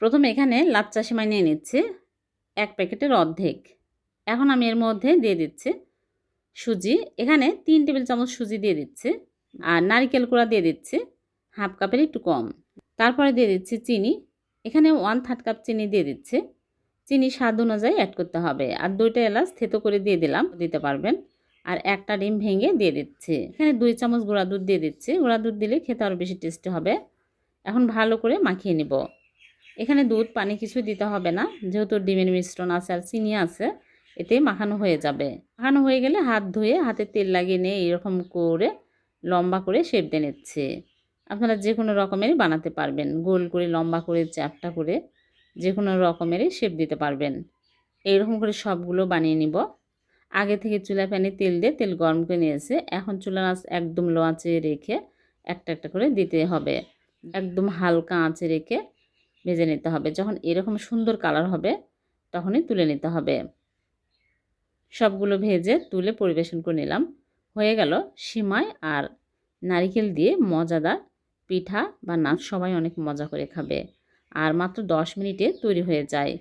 প্রথমে এখানে লাচ্চা সেমাই নিয়ে নিচ্ছি 1 প্যাকেটের অর্ধেক। এখন আমি এর মধ্যে দিয়ে দিচ্ছি সুজি। এখানে 3 টেবিল চামচ সুজি দিয়ে দিচ্ছি আর নারকেল কোড়া দিয়ে দিচ্ছি হাফ কাপের একটু কম। তারপরে দিয়ে দিচ্ছি চিনি। এখানে 1/3 কাপ চিনি দিয়ে দিচ্ছি। চিনি স্বাদ অনুযায়ী অ্যাড করতে হবে। আর 2টা এলাচ থেতো করে দিয়ে দিলাম, দিতে পারবেন। আর একটা ডিম ভেঙে দিয়ে দিচ্ছি। এখানে 2 চামচ গুঁড়া দুধ দিয়ে দিচ্ছি। গুঁড়া দুধ দিলে খেতে আরও বেশি টেস্টি হবে। এখন ভালো করে মাখিয়ে নিব। এখানে দুধ পানি কিছু দিতে হবে না, যেহেতু ডিমের মিশ্রণ আছে আর চিনি আছে, এতে মাখানো হয়ে যাবে। মাখানো হয়ে গেলে হাত ধুয়ে হাতে তেল লাগিয়ে নিয়ে এরকম করে লম্বা করে শেপ দিয়ে নিচ্ছি। আপনারা যে কোনো রকমেরই বানাতে পারবেন, গোল করে, লম্বা করে, চ্যাপ্টা করে, যে কোনো রকমেরই শেপ দিতে পারবেন। এইরকম করে সবগুলো বানিয়ে নিব। আগে থেকে চুলা প্যানে তেল দিয়ে তেল গরম করে নিয়েছে। এখন চুলার আঁচ একদম লো আঁচে রেখে একটা একটা করে দিতে হবে। একদম হালকা আঁচে রেখে ভেজে নিতে হবে। যখন এরকম সুন্দর কালার হবে তখনই তুলে নিতে হবে। সবগুলো ভেজে তুলে পরিবেশন করে নিলাম। হয়ে গেল সিমাই আর নারিকেল দিয়ে মজাদার পিঠা বা নাচ। সবাই অনেক মজা করে খাবে আর মাত্র 10 মিনিটে তৈরি হয়ে যায়।